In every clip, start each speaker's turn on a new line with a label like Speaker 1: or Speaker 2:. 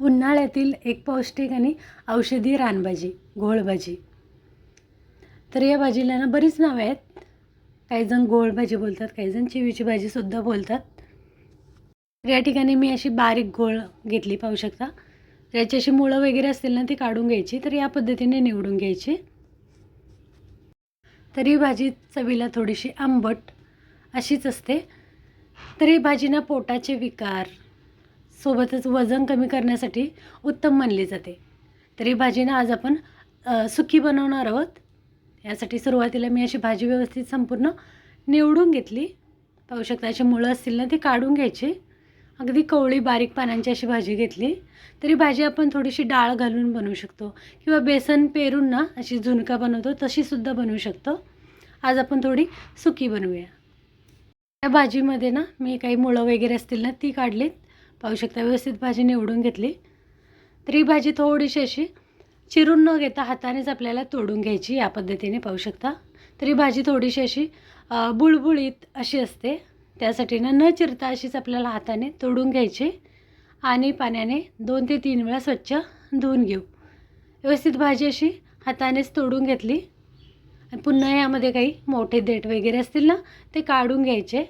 Speaker 1: उन्हाळ्यातील एक पौष्टिक आणि औषधी रानभाजी घोळभाजी. तर या भाजीला ना बरीच नावे आहेत. काही जण घोळभाजी बोलतात, काही जण चिवीची भाजीसुद्धा बोलतात. तर या ठिकाणी मी अशी बारीक घोळ घेतली, पाहू शकता. त्याची अशी मुळं वगैरे असतील ना ती काढून घ्यायची. तर या पद्धतीने निवडून घ्यायची. तर ही भाजी चवीला थोडीशी आंबट अशीच असते. तर ही भाजी ना पोटाचे विकार सोबतच वजन कमी करण्यासाठी उत्तम मानली जाते. तर ही भाजी ना आज आपण सुकी बनवणार आहोत. यासाठी सुरुवातीला मी अशी भाजी व्यवस्थित संपूर्ण निवडून घेतली. पाहू शकता अशी मुळं असतील ना ती काढून घ्यायची. अगदी कवळी बारीक पानांची अशी भाजी घेतली. तरी भाजी आपण थोडीशी डाळ घालून बनवू शकतो किंवा बेसन पेरून ना अशी झुणका बनवतो तशीसुद्धा बनवू शकतो. आज आपण थोडी सुकी बनवूया. या भाजीमध्ये ना मी काही मुळं वगैरे असतील ना ती काढलीत. पाहू शकता व्यवस्थित भाजी निवडून घेतली. तर ही भाजी थोडीशी अशी चिरून न घेता हातानेच आपल्याला तोडून घ्यायची. या पद्धतीने पाहू शकता. तर ही भाजी थोडीशी अशी बुळबुळीत अशी असते. त्यासाठी न चिरता अशीच आपल्याला हाताने तोडून घ्यायची आणि पाण्याने 2 ते 3 वेळा स्वच्छ धुवून घेऊ. व्यवस्थित भाजी अशी हातानेच तोडून घेतली. आणि पुन्हा यामध्ये काही मोठे देठ वगैरे असतील ना ते काढून घ्यायचे.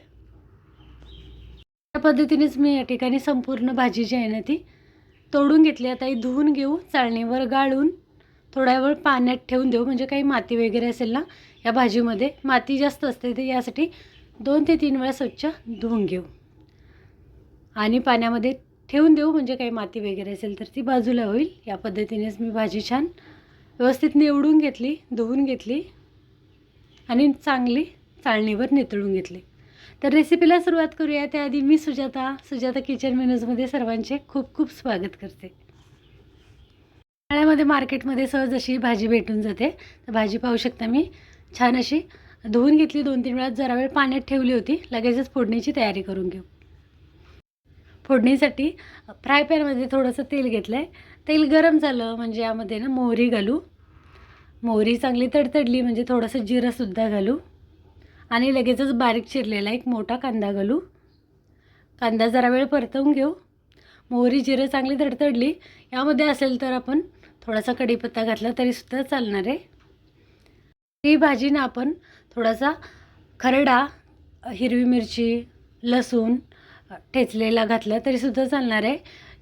Speaker 1: त्या पद्धतीनेच मी या ठिकाणी संपूर्ण भाजी जी आहे ना ती तोडून घेतली. आता ही धुवून घेऊ, चाळणीवर गाळून थोडा वेळ पाण्यात ठेवून देऊ. म्हणजे काही माती वगैरे असेल ना या भाजीमध्ये, माती जास्त असते ते यासाठी 2 ते 3 वेळा स्वच्छ धुवून घेऊ आणि पाण्यामध्ये ठेवून देऊ. म्हणजे काही माती वगैरे असेल तर ती बाजूला होईल. या पद्धतीनेच मी भाजी छान व्यवस्थित निवडून घेतली, धुवून घेतली आणि चांगली चाळणीवर नितळून घेतली. तर रेसिपीला सुरुवात करूया. त्याआधी मी सुजाता किचन मेनूजमध्ये सर्वांचे खूप खूप स्वागत करते. उन्हाळ्यामध्ये मार्केटमध्ये सहज अशी भाजी भेटून जाते. तर भाजी पाहू शकता मी छान अशी धुवून घेतली. 2-3 वेळा जरा वेळ पाण्यात ठेवली होती. लगेचच फोडणीची तयारी करून घेऊ. फोडणीसाठी फ्राय पॅनमध्ये थोडंसं तेल घेतलं आहे. तेल गरम झालं म्हणजे यामध्ये ना मोहरी घालू. मोहरी चांगली तडतडली म्हणजे थोडंसं जिरंसुद्धा घालू आणि लगेचच बारीक चिरलेला एक मोठा कांदा घालू. कांदा जरा वेळ परतवून घेऊ. मोहरी जिरं चांगली तडतडली. यामध्ये असेल तर आपण थोडासा कढीपत्ता घातला तरीसुद्धा चालणार आहे. ही भाजी ना आपण थोडासा खरडा हिरवी मिरची, लसूण ठेचलेला घातला तरीसुद्धा चालणार आहे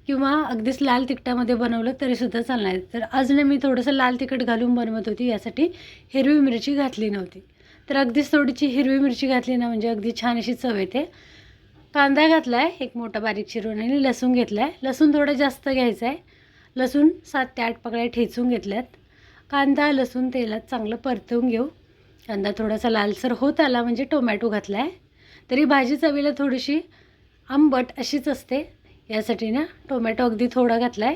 Speaker 1: किंवा अगदीच लाल तिखटामध्ये बनवलं तरीसुद्धा चालणार आहे. तर आज ना मी थोडंसं लाल तिखट घालून बनवत होती, यासाठी हिरवी मिरची घातली नव्हती. तर अगदीच थोडीशी हिरवी मिरची घातली ना म्हणजे अगदी छान अशी चव येते. कांदा घातला आहे एक मोठा बारीक चिरून आणि लसूण घेतला आहे. लसूण थोडा जास्त घ्यायचा आहे. लसूण 7 ते 8 पकड्या ठेचून घेतल्यात. कांदा लसूण तेलात चांगलं परतवून घेऊ. कांदा थोडासा लालसर होत आला म्हणजे टोमॅटो घातला आहे. तरी भाजी चवीला थोडीशी आंबट अशीच असते. यासाठी ना टोमॅटो अगदी थोडा घातला आहे.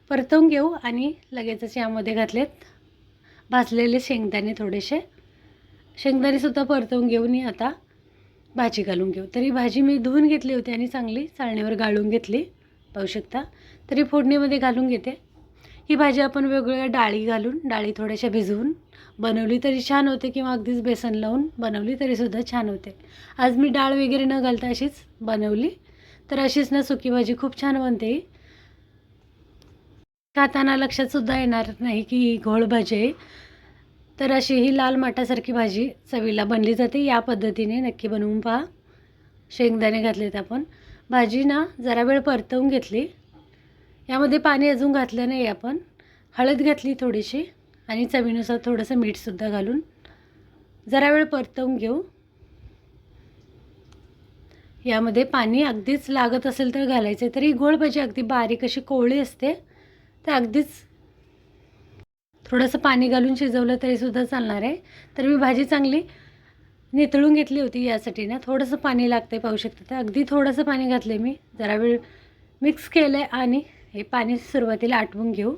Speaker 1: परतवून घेऊ आणि लगेचच यामध्ये घातलेत भाजलेले शेंगदाणे थोडेसे. शेंगदाणेसुद्धा परतवून घेऊन आता भाजी घालून घेऊ. तरी भाजी मी धुवून घेतली होती आणि चांगली चाळणीवर गाळून घेतली, पाहू शकता. तरी फोडणीमध्ये घालून घेते. ही भाजी आपण वेगवेगळ्या डाळी घालून, डाळी थोड्याशा भिजवून बनवली तरी छान होते किंवा अगदीच बेसन लावून बनवली तरीसुद्धा छान होते. आज मी डाळ वगैरे न घालता अशीच बनवली. तर अशीच ना सुकी भाजी खूप छान बनते. खाताना लक्षातसुद्धा येणार नाही की ही घोळ भाजी आहे. तर अशी ही लाल माठासारखी भाजी चवीला बनली जाते. या पद्धतीने नक्की बनवून पहा. शेंगदाणे घातलेत आपण. भाजी ना जरा वेळ परतवून घेतली. यामध्ये पाणी अजून घातलं नाही आपण. हळद घातली थोडीशी आणि चवीनुसार थोडंसं मीठसुद्धा घालून जरा वेळ परतवून घेऊ. यामध्ये पाणी अगदीच लागत असेल तर घालायचं. तरी घोळ भाजी अगदी बारीक अशी कोवळी असते. तर अगदीच थोडंसं पाणी घालून शिजवलं तरीसुद्धा चालणार आहे. तर मी भाजी चांगली नितळून घेतली होती. यासाठी ना थोडंसं पाणी लागतं आहे, पाहू शकता. तर अगदी थोडंसं पाणी घातलं आहे मी. जरा वेळ मिक्स केलं आहे आणि हे पाणी सुरुवातीला आटवून घेऊ.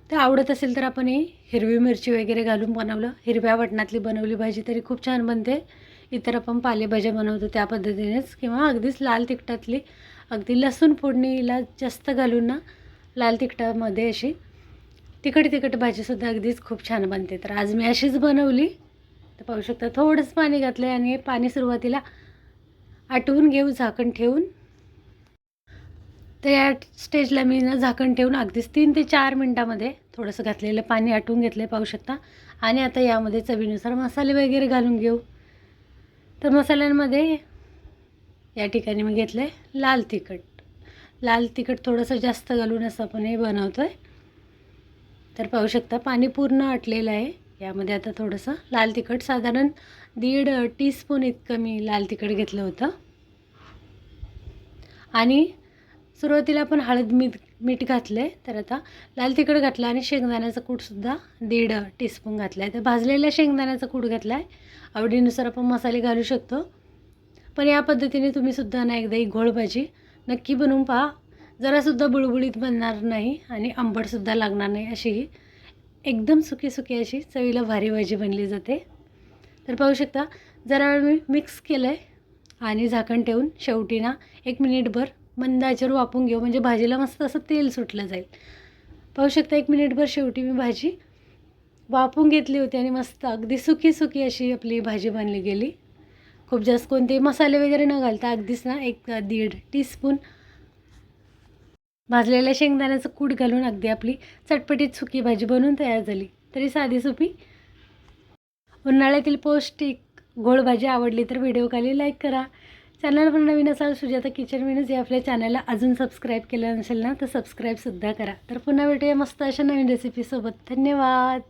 Speaker 1: तर आवडत असेल तर आपण ही हिरवी मिरची वगैरे घालून बनवलं, हिरव्या वाटणातली बनवली भाजी तरी खूप छान बनते. इतर आपण पालेभाज्या बनवतो त्या पद्धतीनेच किंवा अगदीच लाल तिखटातली अगदी लसूण फोडणीला जास्त घालून ना लाल तिखटामध्ये अशी तिखट भाजीसुद्धा अगदीच खूप छान बनते. तर आज मी अशीच बनवली. तर पाहू शकता थोडंसं पाणी घातलं आहे आणि हे पाणी सुरुवातीला आटवून घेऊ झाकण ठेवून. तर या स्टेजला मी ना झाकण ठेवून अगदीच 3 ते 4 मिनटामध्ये थोडंसं घातलेलं पाणी आटवून घेतलं पाहू शकता. आणि आता यामध्ये चवीनुसार मसाले वगैरे घालून घेऊ. तर मसाल्यांमध्ये या ठिकाणी मी घेतलं आहे लाल तिखट. लाल तिखट थोडंसं जास्त घालून असं आपण हे बनवतो आहे. तर पाहू शकता पाणी पूर्ण आटलेलं आहे. यामध्ये आता थोडंसं लाल तिखट साधारण 1.5 टीस्पून इतकं मी लाल तिखट घेतलं होतं. आणि सुरुवातीला आपण हळद मीठ घातलं आहे. तर आता लाल तिखट घातलं आणि शेंगदाण्याचा कूटसुद्धा 1.5 टीस्पून घातला आहे. तर भाजलेल्या शेंगदाण्याचा कूट घातला आहे. आवडीनुसार आपण मसाले घालू शकतो. पण या पद्धतीने तुम्हीसुद्धा ना एकदा ही घोळभाजी नक्की बनवून पहा. जरासुद्धा बुळबुळीत बनणार नाही आणि आंबटसुद्धा लागणार नाही. अशी ही एकदम सुकी सुकी अशी चवीला भारी भाजी बनली जाते. तर पाहू शकता जरा वेळ मी मिक्स केलं आहे आणि झाकण ठेवून शेवटी ना 1 मिनिटभर मंद आचेवर वाफवून घेऊ, म्हणजे भाजीला मस्त असं तेल सुटलं जाईल. पाहू शकता 1 मिनिटभर शेवटी मी भाजी वाफवून घेतली होती आणि मस्त अगदी सुकी सुकी अशी आपली भाजी बनली गेली. खूप जास्त कोणते मसाले वगैरे न घालता अगदीच ना 1-1.5 टीस्पून भाजलेल्या शेंगदाण्याचं कूट घालून अगदी आपली चटपटीत सुकी भाजी बनवून तयार झाली. तरी साधी सोपी उन्हाळ्यातील पौष्टिक गोड भाजी आवडली तर व्हिडिओ खाली लाईक करा. चॅनल पण नवीन असाल सुजाता किचन विनज या आपल्या चॅनलला अजून सबस्क्राईब केलं नसेल ना तर सबस्क्राईबसुद्धा करा. तर पुन्हा भेटूया मस्त अशा नवीन रेसिपीसोबत. धन्यवाद.